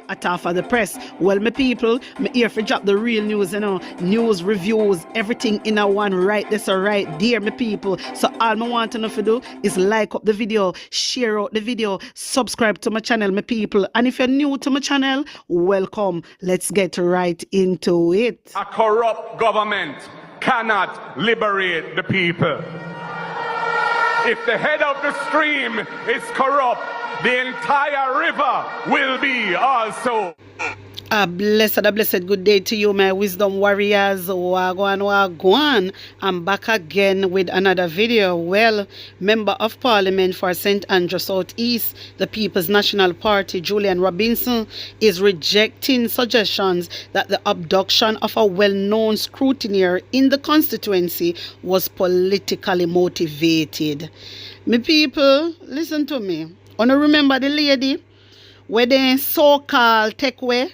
At half of the press. Well, my people, me here for drop the real news, news, reviews, everything in a one right this or right there, my people. So all I want to know to do is like up the video, share out the video, subscribe to my channel, my people. And if you're new to my channel, welcome. Let's get right into it. A corrupt government cannot liberate the people. If the head of the stream is corrupt, the entire river will be also. A blessed good day to you, my wisdom warriors. Wagwan. I'm back again with another video. Well, Member of Parliament for St. Andrew South East, the People's National Party, Julian Robinson, is rejecting suggestions that the abduction of a well-known scrutineer in the constituency was politically motivated. My people, listen to me. Wanna remember the lady where they so-called take away?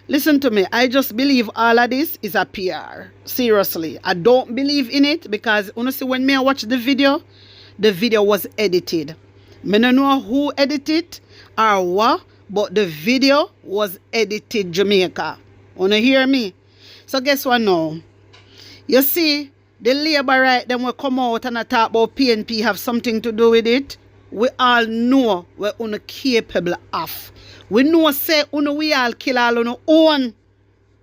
Listen to me. I just believe all of this is a PR. Seriously. I don't believe in it because honestly, when me watch the video was edited. I don't know who edited or what, but the video was edited Jamaica. Wanna hear me? So guess what now? You see, the labor right them will come out and talk about PNP have something to do with it. We all know we're capable of. We know say we all kill all on our own.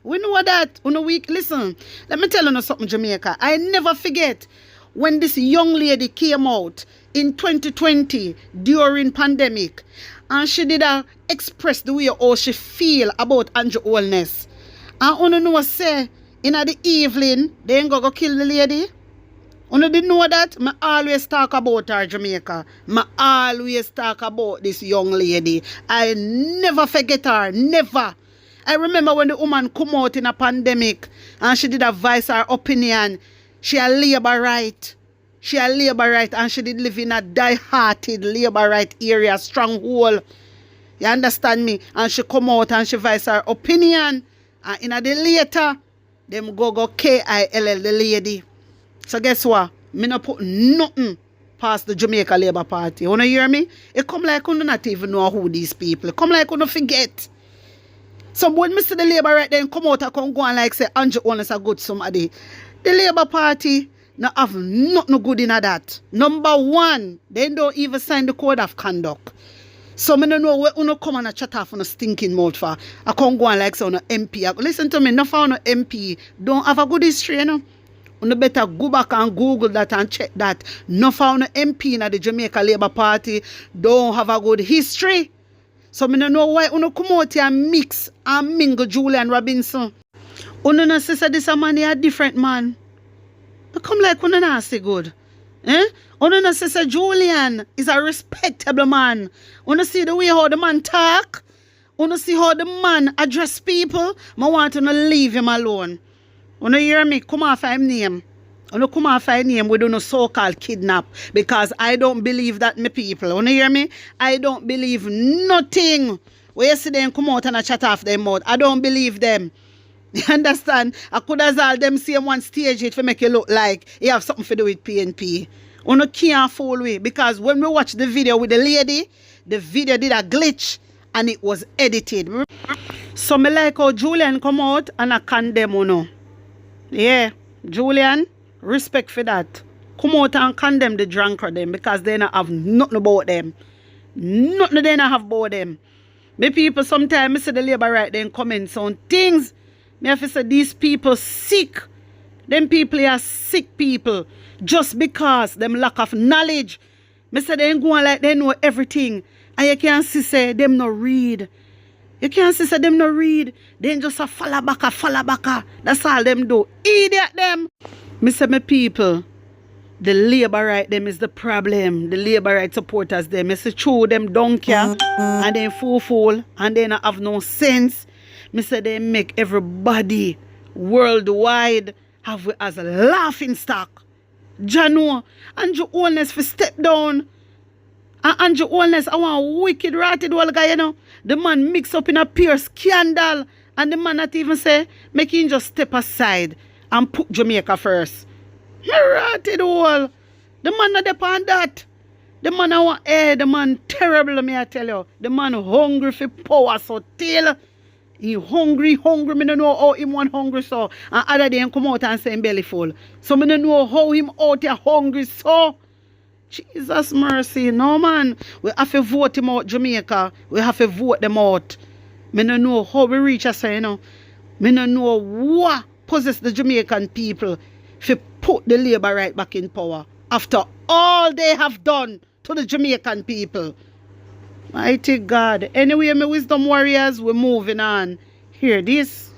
We know that. Listen, let me tell you something, Jamaica. I never forget when this young lady came out in 2020 during pandemic and she did express the way how she feel about Andrew Holness. And you know say in the evening they ain't go kill the lady. You didn't know that? I always talk about her, Jamaica. I always talk about this young lady. I never forget her. Never. I remember when the woman come out in a pandemic and she did advise her opinion. She a labor right. She a labor right and she did live in a die-hearted labor right area, stronghold. You understand me? And she come out and she advise her opinion. And in a day later, them go KILL the lady. So guess what? Me not put nothing past the Jamaica Labour Party. You wanna hear me? It come like you not even know who these people. It come like you forget. So when Mr. the Labour right then come out and come go and like say Andrew Holness a good somebody. The Labour Party not have nothing good in that. Number one, they don't even sign the code of conduct. So I don't know where you come and chat off on a stinking mouth for. I can't go and like say on a MP. Listen to me, not for an MP. Don't have a good history, you know. You better go back and Google that and check that. No found an MP in the Jamaica Labour Party don't have a good history. So I don't know why you come out here and mix and mingle Julian Robinson. You don't say this a man is a different man. You come like you don't say good. You don't say Julian is a respectable man. You don't see the way how the man talk. You don't see how the man address people. I want to leave him alone. You hear me? Come off his name. You come off his name. We do no so-called kidnap. Because I don't believe that, my people. You hear me? I don't believe nothing. When you see them come out and chat off their mouth, I don't believe them. You understand? I could as all them see one stage it to make you look like you have something to do with PNP. You can't fool me. Because when we watch the video with the lady, the video did a glitch and it was edited. So me like how Julian come out and I condemn you. Yeah, Julian, respect for that. Come out and condemn the drunkard them because they don't have nothing about them. Nothing they don't have about them. Me people sometimes I see the labor right then comment on things. Me have to say these people sick. Them people are sick people. Just because them lack of knowledge. Me say they ain't going like they know everything. And you can't see say them no read. You can't say them no read. They just a follow back. That's all them do. Idiot them. Me say my people, the labor right them is the problem. The labor right supporters them. Me say true them donkey and they fool and they not have no sense. Me say they make everybody worldwide have we as a laughing stock. Jano, Andrew Holness for step down. And Andrew Holness, I want wicked ratted old guy, you know. The man mix up in a pure scandal. And the man not even say, make him just step aside and put Jamaica first. Ratted old. The man not depend on that. The man the man terrible, me I tell you. The man hungry for power, so till he hungry, me no know how him want hungry so. And other day him come out and say him belly full. So me no know how him out here hungry so. Jesus mercy, no man. We have to vote him out, Jamaica. We have to vote them out. Me no know how we reach us, you know. Me no know what possess the Jamaican people to put the Labour right back in power after all they have done to the Jamaican people. Mighty God. Anyway, my wisdom warriors, we're moving on. Hear this.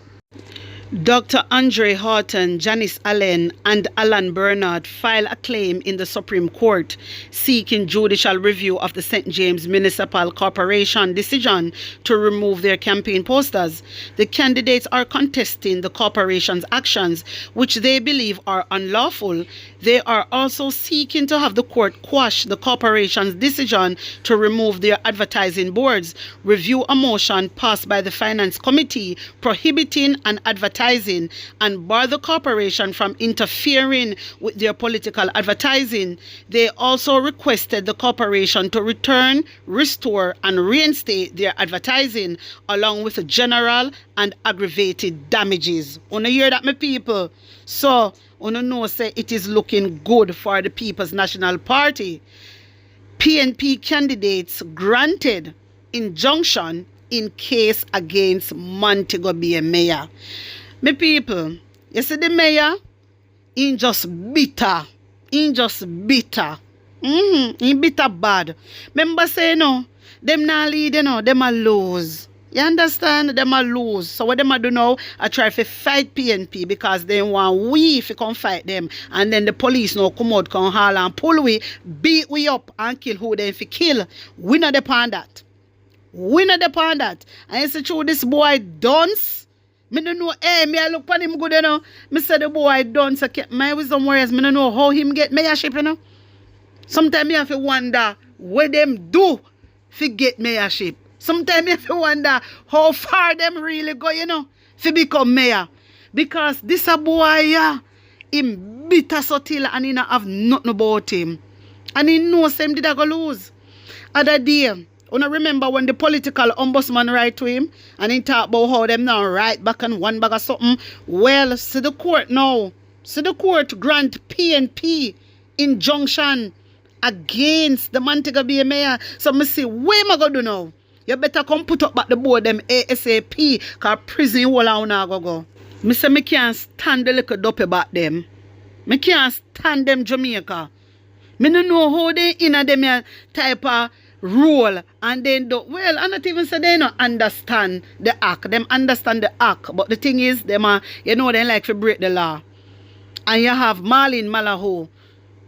Dr. Andre Horton, Janice Allen, and Alan Bernard filed a claim in the Supreme Court seeking judicial review of the St. James Municipal Corporation decision to remove their campaign posters. The candidates are contesting the corporation's actions, which they believe are unlawful. They are also seeking to have the court quash the corporation's decision to remove their advertising boards, review a motion passed by the Finance Committee prohibiting an advertising and bar the corporation from interfering with their political advertising. They also requested the corporation to return, restore, and reinstate their advertising, along with general and aggravated damages. Wanna hear that, my people? So, wanna know say it is looking good for the People's National Party. PNP candidates granted injunction in case against Montego Bay Mayor. My people, you see the mayor, he just bitter. He just bitter. He bitter bad. Remember say, no, them not lead, you know, them a lose. You understand? Them a lose. So what them a do now, I try to fight PNP because they want we if you come fight them. And then the police now come out, come haul and pull we, beat we up and kill who they if you kill. We not depend that. We not depend that. And you see through this boy dunce. Me don't know, me I look on him good, you know. Me say the boy done, so my wisdom warriors, me don't know how him get mayorship, you know. Sometimes me have to wonder what them do to get mayorship. Sometimes me have to wonder how far them really go, you know, to become mayor. Because this a boy, yeah, him bitter so till and he not have nothing about him. And he knows him did I go lose. Other day, I remember when the political ombudsman write to him and he talk about how them now write back on one bag of something. Well, see the court now. See the court grant PNP injunction against the Montego Bay Mayor. So me see, what am I going to do now? You better come put up back the board them ASAP because prison wall I wanna go. Me say me can't stand the little dopey back them. Me can't stand them Jamaica. Me no know how they in a them type of rule and then do well. I not even say they don't understand the act. Them understand the act, but the thing is, them are, you know, they like to break the law. And you have Marlene Malaho.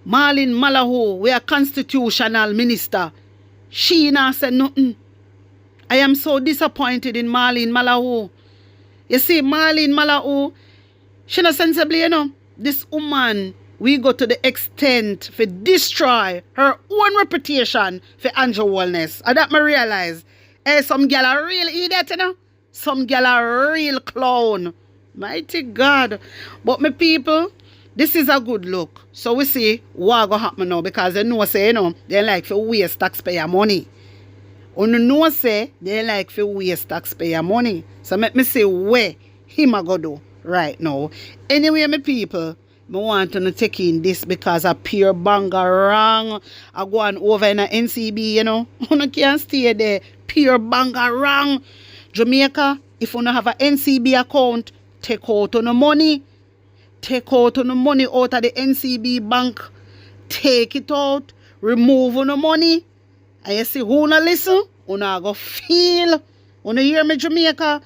Marlene Malaho, we are constitutional minister. She not said nothing. I am so disappointed in Marlene Malaho. You see, Marlene Malaho, she not sensibly, you know. This woman, we go to the extent to destroy her own reputation for Angel Wellness. And that me realize, some gal are real idiot, you know. Some gal are real clown. Mighty God. But my people, this is a good look. So we see what going to happen now because they know say, you know, they like to waste taxpayer money. You know say, they like to waste taxpayer money. So let me see where him a go do right now. Anyway, my people, I want to take in this because a pure banger wrong. I go on over in a NCB, you know. You can't stay there. Pure banger wrong. Jamaica, if you don't have an NCB account, take out on the money. Take out on the money out of the NCB bank. Take it out. Remove on the money. And you see who not listen, who not go feel. Who not hear me, Jamaica?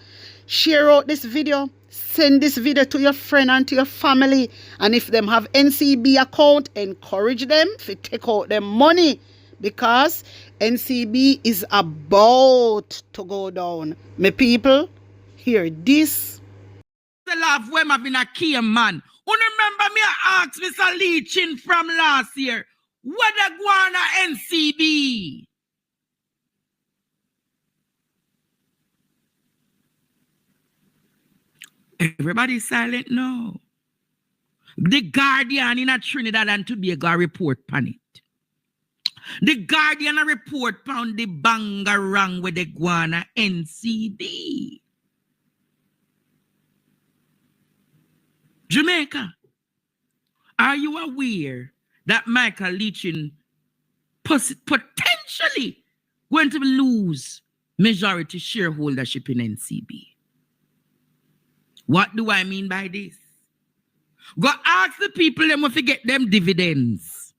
Share out this video. Send this video to your friend and to your family. And if them have NCB account, encourage them to take out their money. Because NCB is about to go down. My people, hear this. The laugh when I've been a key man. You remember me I asked Mr. Leachin from last year, what the guana NCB? Everybody's silent now. The Guardian in a Trinidad and Tobago report on it. The Guardian a report found the bangarang with the guana NCB. Jamaica, are you aware that Michael Leachin potentially going to lose majority shareholdership in NCB? What do I mean by this? Go ask the people them if you get them dividends.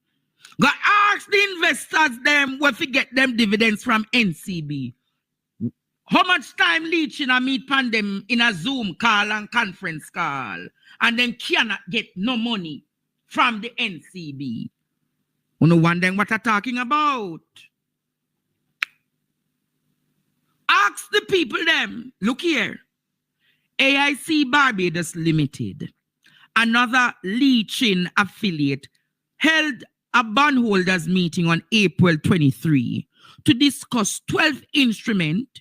Go ask the investors them if you get them dividends from NCB. How much time Leachin a meet pan them in a Zoom call and conference call and then cannot get no money from the NCB? You know wondering what I'm talking about? Ask the people them, look here, AIC Barbados Limited, another Leachin affiliate, held a bondholders meeting on April 23 to discuss 12 instruments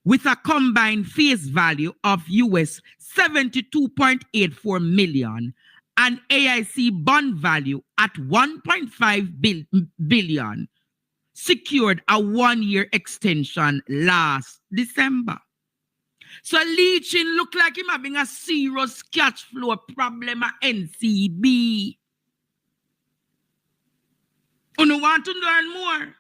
with a combined face value of US 72.84 million and AIC bond value at 1.5 billion, secured a one-year extension last December. So Leachin look like him having a serious cash flow problem at NCB. You want to learn more?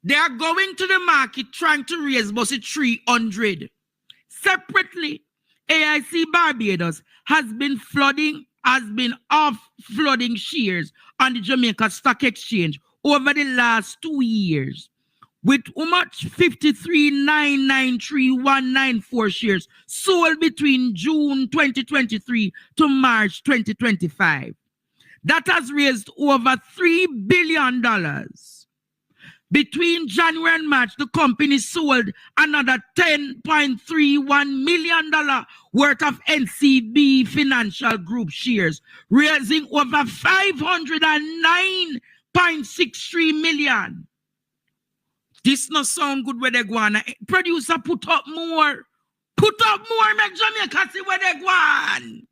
They are going to the market trying to raise about 300. Separately, AIC Barbados has been off-flooding shares on the Jamaica Stock Exchange over the last 2 years, with how much 53,993,194 shares sold between June 2023 to March 2025. That has raised over $3 billion. Between January and March, the company sold another $10.31 million worth of NCB Financial Group shares, raising over $509.63 million. This not sound good where they go on. Producer, put up more. Put up more, make Jamaica see where they go on.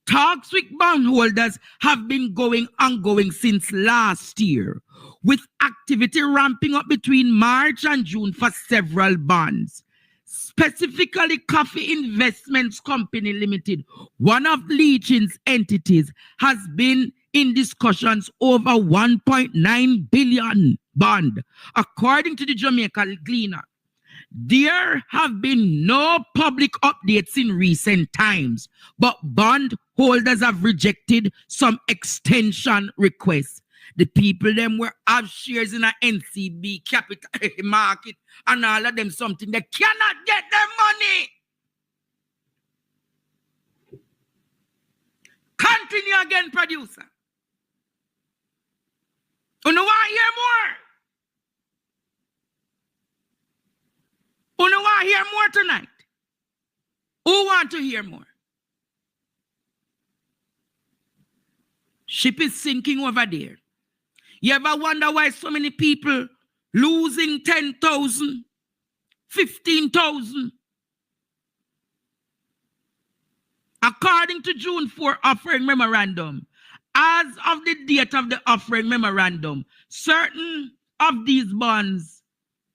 Talks with bondholders have been ongoing since last year, with activity ramping up between March and June for several bonds. Specifically, Coffee Investments Company Limited, one of Leachin's entities, has been in discussions over 1.9 billion bond, according to the Jamaica Gleaner. There have been no public updates in recent times, but bond holders have rejected some extension requests. The people them were have shares in a NCB capital market and all of them something they cannot get their money. Continue again, producer. You know want to hear more? You know want to hear more tonight? Who want to hear more? Ship is sinking over there. You ever wonder why so many people losing 10,000, 15,000? According to June 4 offering memorandum, as of the date of the offering memorandum, certain of these bonds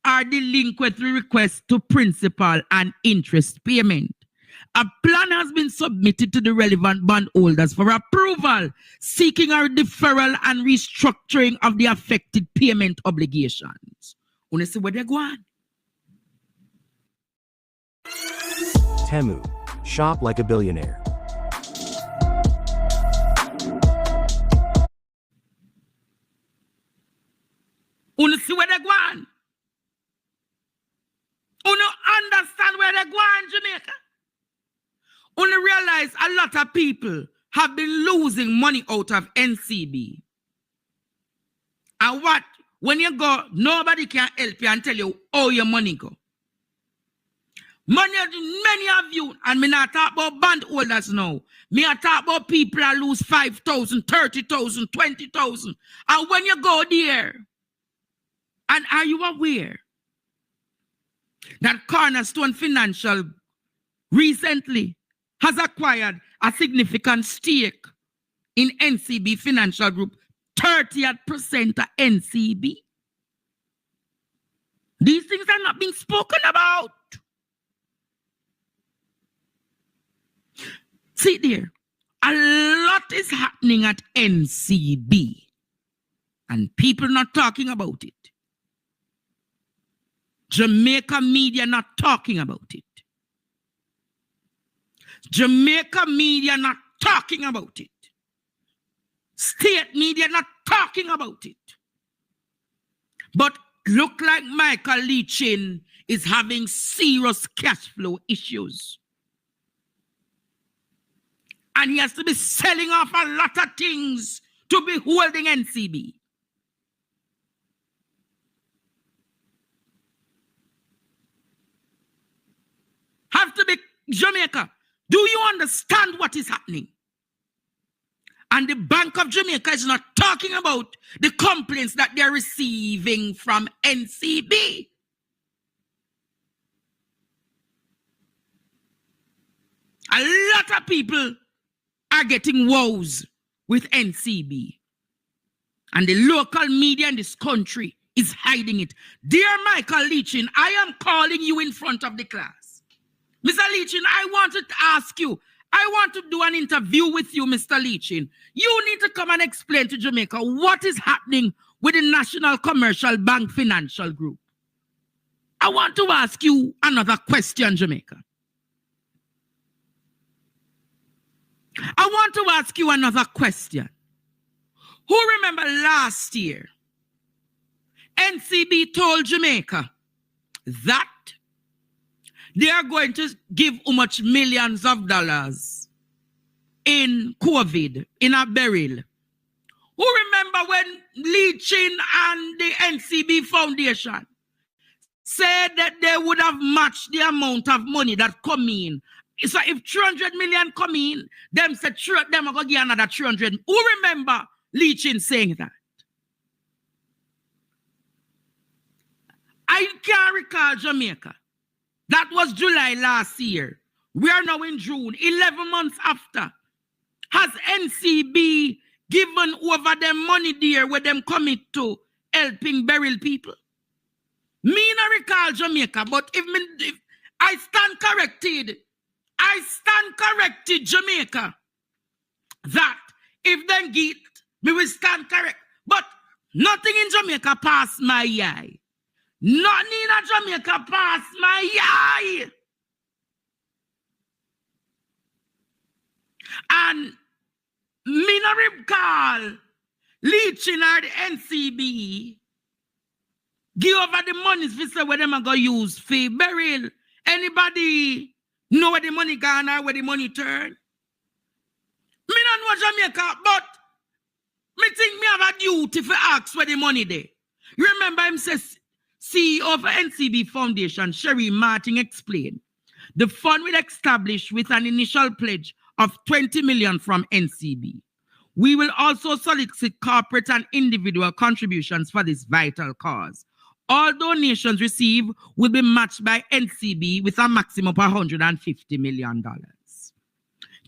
are delinquent with request to principal and interest payment. A plan has been submitted to the relevant bondholders for approval, seeking a deferral and restructuring of the affected payment obligations. You see where they go on? Temu, shop like a billionaire. You see where they go on? You understand where they go on, Jamaica? You realize a lot of people have been losing money out of NCB. And what? When you go, nobody can help you and tell you how your money go. Many of you, and me not talk about bondholders now. Me I talk about people that lose 5,000, 30,000, 20,000. And when you go there, and are you aware that Cornerstone Financial recently has acquired a significant stake in NCB Financial Group 30% of NCB. These things are not being spoken about. See there, a lot is happening at NCB and people not talking about it. Jamaica media not talking about it. Jamaica media not talking about it. State media not talking about it. But look like Mayor+Ncb is having serious cash flow issues. And he has to be selling off a lot of things to be holding NCB. Have to be Jamaica. Do you understand what is happening? And the Bank of Jamaica is not talking about the complaints that they're receiving from NCB. A lot of people are getting woes with NCB. And the local media in this country is hiding it. Dear Mayor+Ncb, I am calling you in front of the class. Mr. Ncb, I want to ask you, I want to do an interview with you, Mr. Ncb. You need to come and explain to Jamaica what is happening with the National Commercial Bank Financial Group. I want to ask you another question, Jamaica. I want to ask you another question. Who remember last year, NCB told Jamaica that they are going to give how much millions of dollars in COVID, in a barrel. Who remember when Ncb and the NCB Foundation said that they would have matched the amount of money that come in? So if 300 million come in, them said them are going to give another 300. Who remember Ncb saying that? I can't recall Jamaica. That was July last year. We are now in June, 11 months after. Has NCB given over them money there where them commit to helping burial people? Me not recall Jamaica, but if I stand corrected, Jamaica, that if them get, me will stand correct. But nothing in Jamaica passed my eye. Nothing in Jamaica passed my eye. And me not recall Ncb or the NCB give over the money for say where them are going to use for burial. Anybody know where the money gone or where the money turn? Me not know Jamaica, but me think me have a duty for ask where the money there. You remember him says CEO of NCB Foundation, Sherry Martin, explained the fund will establish with an initial pledge of 20 million from NCB. We will also solicit corporate and individual contributions for this vital cause. All donations received will be matched by NCB with a maximum of $150 million.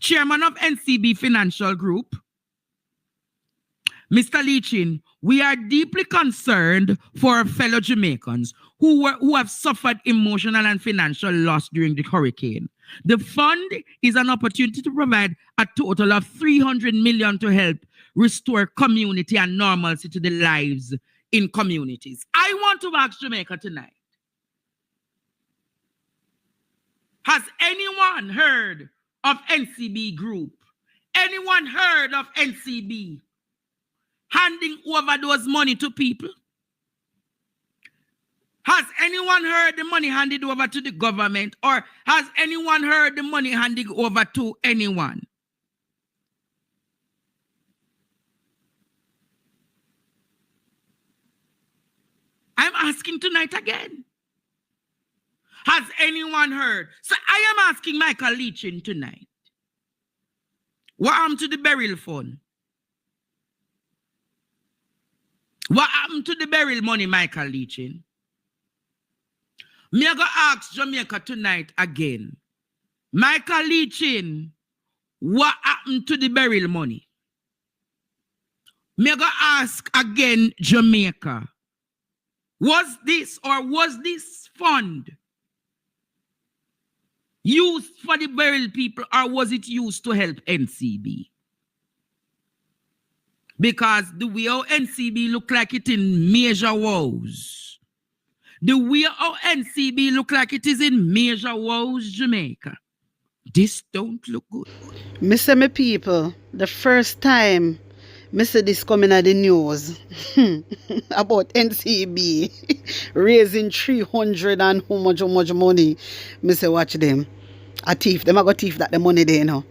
Chairman of NCB Financial Group, Mr. Ncb, we are deeply concerned for our fellow Jamaicans who have suffered emotional and financial loss during the hurricane. The fund is an opportunity to provide a total of $300 million to help restore community and normalcy to the lives in communities. I want to ask Jamaica tonight, has anyone heard of NCB Group? Anyone heard of NCB handing over those money to people? Has anyone heard the money handed over to the government, or has anyone heard the money handed over to anyone? I'm asking tonight again. Has anyone heard? So I am asking Mayor+Ncb tonight. What happened to the burial fund? What happened to the burial money, Mayor+Ncb? Me go ask Jamaica tonight again. Mayor+Ncb, what happened to the burial money? Me go ask again, Jamaica. Was this fund used for the burial people, or was it used to help NCB? Because the way how NCB look like it in major woes. The way how NCB look like it is in major woes, Jamaica. This don't look good. Me say me people, the first time me see this coming at the news about NCB raising 300 and how much money, me say watch them. A thief, them a go thief that the money there now.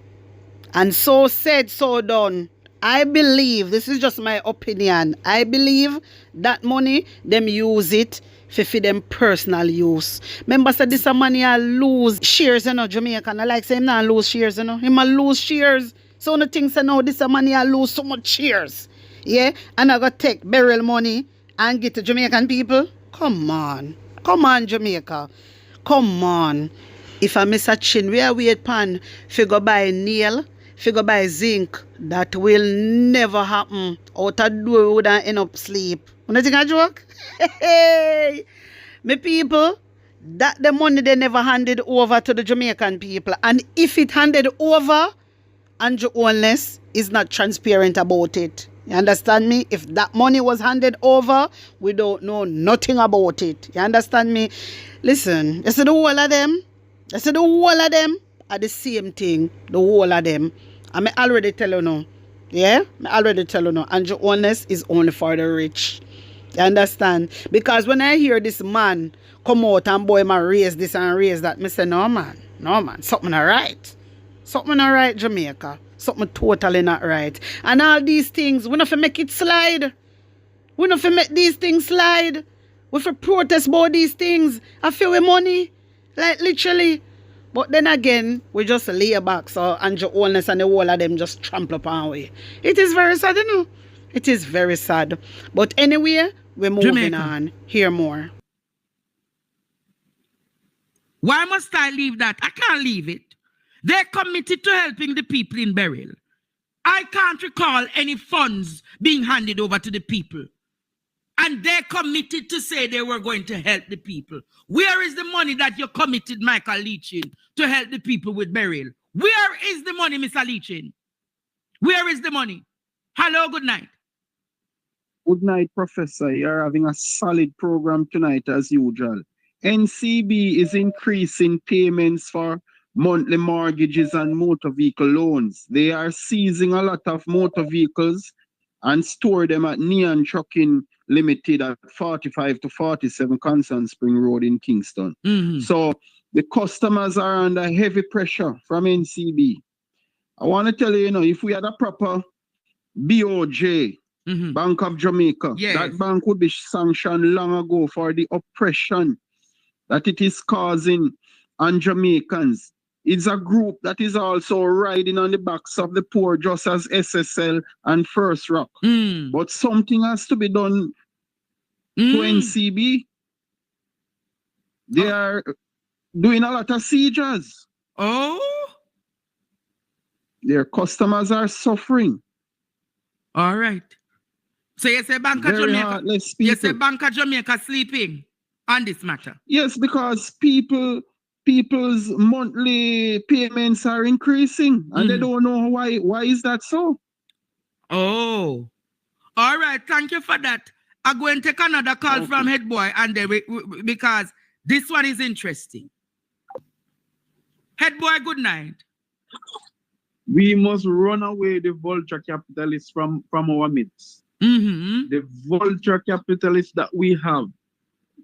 And so said, so done. I believe, this is just my opinion, I believe that money, them use it for them personal use. Remember, said this a money I lose shares, you know, Jamaican. I like say him not lose shares, you know. Him a lose shares. So the thing say now, this a money I lose so much shares. Yeah? And I got take burial money and get to Jamaican people. Come on. Come on, Jamaica. Come on. If I miss a chin, we are wait pan, figure buy nail, figure buy zinc, that will never happen. Out of door we would end up sleep. You think I joke? Hey, me people, that the money they never handed over to the Jamaican people. And if it handed over, Andrew Holness is not transparent about it. You understand me? If that money was handed over, we don't know nothing about it. You understand me? Listen, you see the whole of them? You see the whole of them are the same thing. The whole of them. I already tell you now. Yeah? I already tell you now. Andrew Holness is only for the rich. You understand? Because when I hear this man come out and boy man raise this and raise that, I say, no man, something not right. Something not right, Jamaica. Something totally not right. And all these things, we not for make it slide. We not for make these things slide. We for protest about these things. I feel with money. Like literally. But then again, we just lay back. So Andrew Holness and the whole of them just trample upon way. It is very sad, you know. It is very sad. But anyway, we're moving Jamaica. on. Hear more. Why must I leave that? I can't leave it. They're committed to helping the people in burial. I can't recall any funds being handed over to the people. And they're committed to say they were going to help the people. Where is the money that you committed, Michael Leachin, to help the people with burial? Where is the money, Mr. Leachin? Where is the money? Hello, good night. Good night, Professor. You're having a solid program tonight as usual. NCB is increasing payments for monthly mortgages and motor vehicle loans. They are seizing a lot of motor vehicles and store them at Neon Trucking Limited at 45 to 47 Constant Spring Road in Kingston. So the customers are under heavy pressure from NCB. I want to tell you, if we had a proper BOJ, Bank of Jamaica, Yes. that bank would be sanctioned long ago for the oppression that it is causing on Jamaicans. It's a group that is also riding on the backs of the poor, just as SSL and First Rock. But something has to be done to NCB. They are doing a lot of seizures. Oh, Their customers are suffering. all right. So you say Bank of Very Jamaica. heartless You people. say Bank of Jamaica sleeping on this matter. Yes, because people's monthly payments are increasing and they don't know why. Why is that so? Oh, all right. Thank you for that. I'm going to take another call from Head Boy, and because this one is interesting. Head Boy, good night. We must run away the vulture capitalists from our midst. The vulture capitalists that we have.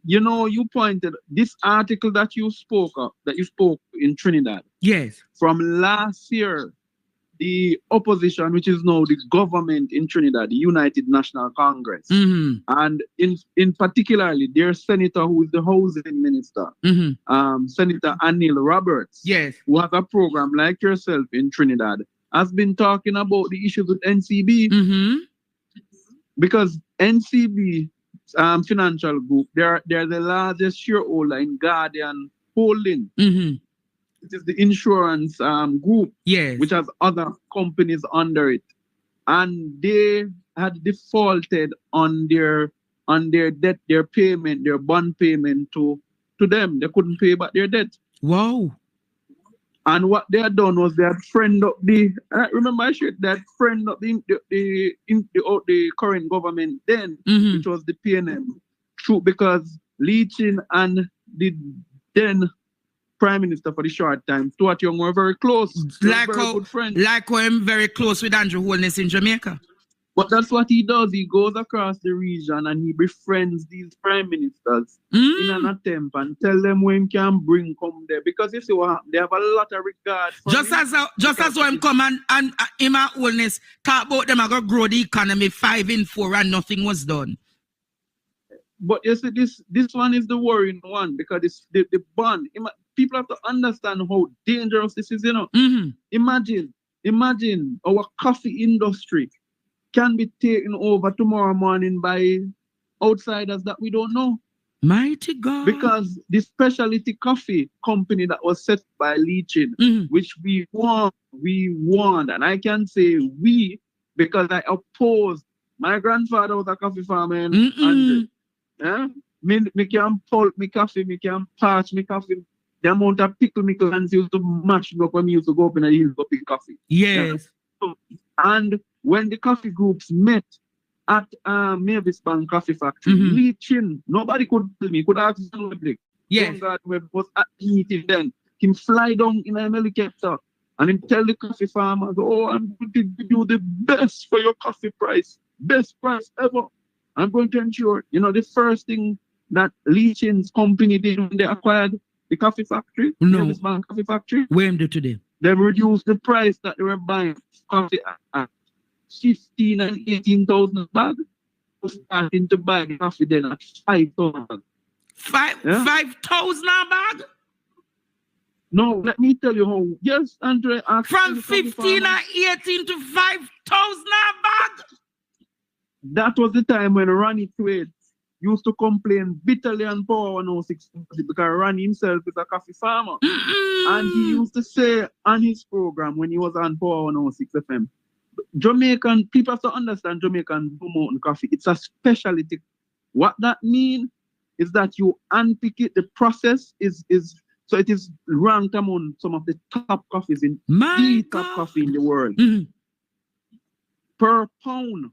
You pointed this article that you spoke in Trinidad. Yes. From last year, the opposition, which is now the government in Trinidad, the United National Congress, and in particularly their senator, who is the housing minister, Senator Anil Roberts, Yes. who has a program like yourself in Trinidad, has been talking about the issues with NCB, because NCB financial group, they're the largest shareholder in Guardian Holding. It is the insurance group, Yes. which has other companies under it. And they had defaulted on their debt, their payment, their bond payment to them. They couldn't pay back their debt. Wow. And what they had done was they had friend up remember I shared that friend up the current government then, which was the PNM, because Leachin and the then Prime Minister for the short time, Stuart Young, were very close. Very good friends. Like how I'm very close with Andrew Holness in Jamaica. But that's what he does. He goes across the region and he befriends these prime ministers in an attempt and tell them when can bring come there. Because you see what happened, they have a lot of regard for just as how I'm come and in my Holness talk about them, I got grow the economy 5 in 4 and nothing was done. But you see, this one is the worrying one because it's the bond. People have to understand how dangerous this is, you know. Imagine our coffee industry can be taken over tomorrow morning by outsiders that we don't know. Mighty God. Because the specialty coffee company that was set by Leachin, which we won, and I can say we because I opposed. My grandfather was a coffee farmer and me can pulp me coffee, me can parch me coffee. The amount of pickle me clans used to mash up when me used to go up in the hills to pick coffee. Yes. Yeah. And when the coffee groups met at Mavis Bank Coffee Factory, Leachin, nobody could tell me, could ask the public. Yes. God was at the meeting then. Him fly down in a helicopter and him tell the coffee farmers, oh, I'm going to give you the best for your coffee price. Best price ever. I'm going to ensure, you know, the first thing that Leachin's company did when they acquired the coffee factory, Mavis Bank Coffee Factory. Where am they today? They reduced the price that they were buying coffee at 15 and 18,000 bags. Starting to buy the coffee then at 5,000. 5,000 a bag? No, let me tell you how. Yes, Andre. From 15 and 18 to 5,000 a bag? That was the time when Ronnie Twade used to complain bitterly on Power 106 because Ronnie himself is a coffee farmer. And he used to say on his program when he was on Power 106 FM, Jamaican, people have to understand Jamaican Blue Mountain coffee. It's a specialty. What that means is that you unpick it, the process is so it is ranked among some of the top coffees in the top coffee in the world. Per pound,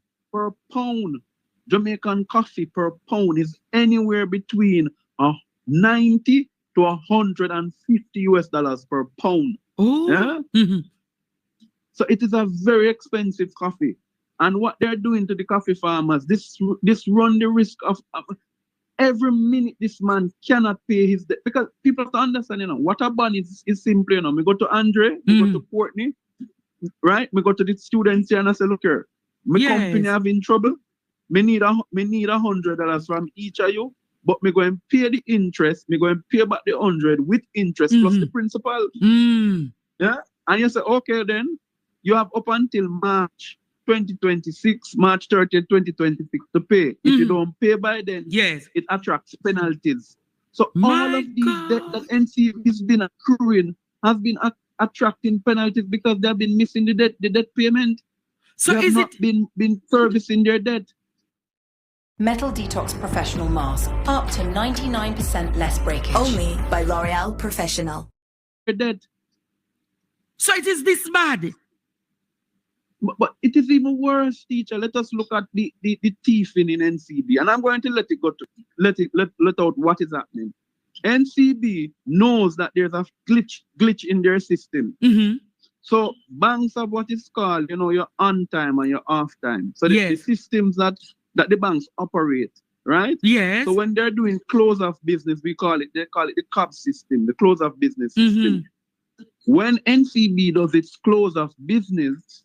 Jamaican coffee per pound is anywhere between 90 to 150 US dollars per pound. Oh. Yeah? So it is a very expensive coffee. And what they're doing to the coffee farmers, this run the risk of every minute this man cannot pay his debt. Because people have to understand, you know, what a ban is simply, you know, we go to Andre, we go to Courtney, right? We go to the students here and I say, look here, my company having trouble. Me need $100 from each of you, but me go and pay the interest, me go and pay back the 100 with interest plus the principal. Yeah? And you say, okay, then you have up until March 2026, March 30th, 2026 to pay. If you don't pay by then, it attracts penalties. So all of these debt that NCB has been accruing has been attracting penalties because they have been missing the debt payment. So they have not been servicing their debt. Metal Detox Professional Mask. Up to 99% less breakage. Only by L'Oreal Professional. Dead. So it is this bad. But it is even worse, teacher. Let us look at the thieving in NCB. And I'm going to let it go to let out what is happening. NCB knows that there's a glitch in their system. So banks have what is called, you know, your on time and your off time. So the systems that the banks operate, right? Yes. So when they're doing close of business, they call it the COB system, the close of business system. When NCB does its close of business,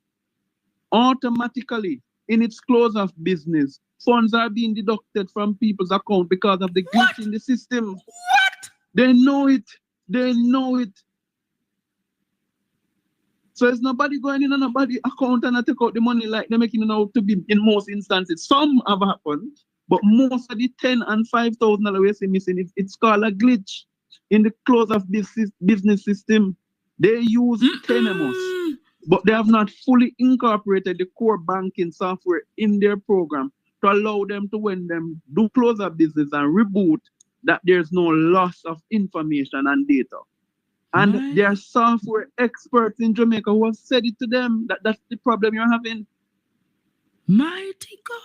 automatically in its close of business, funds are being deducted from people's account because of the glitch in the system. What? They know it. They know it. So it's nobody going in on nobody's account and take out the money like they're making it out to be in most instances. Some have happened, but most of the 10 and $5,000 we see missing, it's called a glitch in the close of business system. They use tenements. but they have not fully incorporated the core banking software in their program to allow them to, when them do close up business and reboot, that there's no loss of information and data. And there are software experts in Jamaica who have said it to them that that's the problem you're having. Mighty God.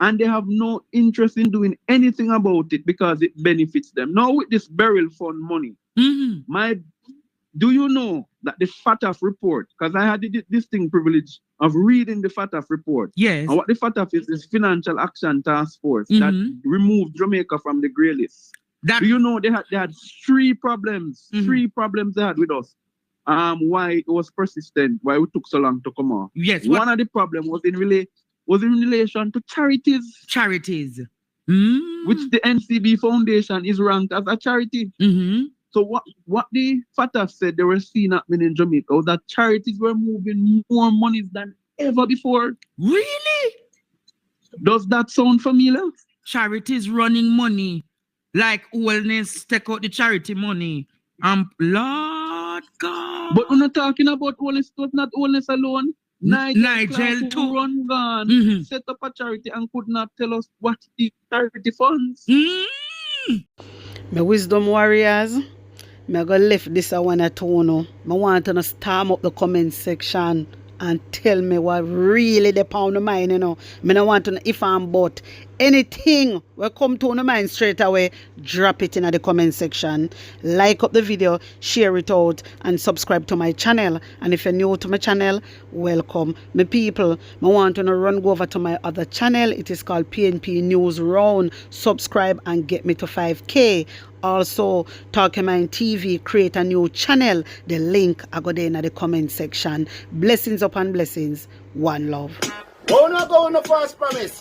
And they have no interest in doing anything about it because it benefits them. Now with this burial fund money, do you know that the FATF report, because I had the distinct privilege of reading the FATF report. Yes. And what the FATF is Financial Action Task Force that removed Jamaica from the grey list. Do you know they had three problems? Three problems they had with us. Why it was persistent, why it took so long to come out. Yes. One of the problems was in relation to charities. Charities. Which the NCB Foundation is ranked as a charity. So what the FATF said they were seeing happening in Jamaica was that charities were moving more monies than ever before. Really? Does that sound familiar? Charities running money. Like wellness, take out the charity money. Lord God. But we're not talking about wellness, it was not wellness alone. Nigel too. Run gone, set up a charity and could not tell us what the charity funds. My wisdom warriors, I'm going to lift this one at home. I want to storm up the comment section and tell me what really the pound of mine, I don't want to know if I'm bought anything will come to my mind straight away. Drop it in the comment section. Like up the video, share it out, and subscribe to my channel. And if you're new to my channel, welcome. My people, I want to go over to my other channel. It is called PNP News Round. Subscribe and get me to 5K. Also, Talking Mind TV, create a new channel. The link I go there in the comment section. Blessings upon blessings. One love. Oh, no, go on the first promise.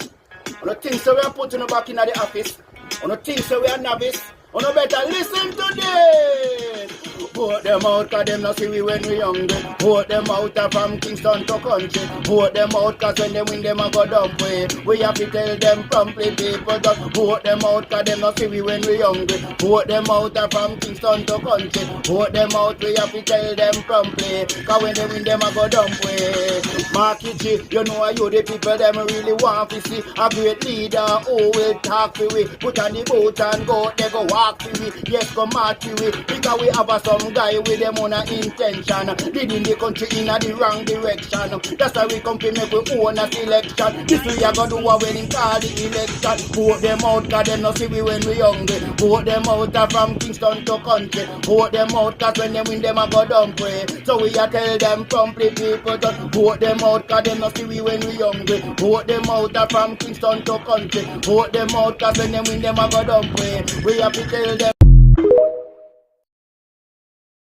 On the things that we are putting back in the office. On the things that we are novice. On the better listen to this. Vote them out, cause them not see we when we young. Vote them out from Kingston to country. Vote them out, cause when they win them a go dump way. We have to tell them promptly, people that vote them out, cause them not see we when we young. Vote them out from Kingston to country. Vote them out, we have to tell them promptly, cause when they win them a go dump way. Marky G, you know you the people them really want to see a great leader who will talk to we. Put on the boat and go, they go walk to we. Yes, go march to we. Because we have some guy with them on a intention, leading the country in the wrong direction. That's why we come to make we own a selection. This we are gonna do when in call the election. Vote them out, cause them not see we when we hungry. Vote them out from Kingston to country. Vote them out, cause when they win them a go dump way. So we are tell them promptly, people that vote them out, cause them not see we when we hungry. Vote them out from Kingston to country. Vote them out, cause when they win them a go dump way. We have to tell them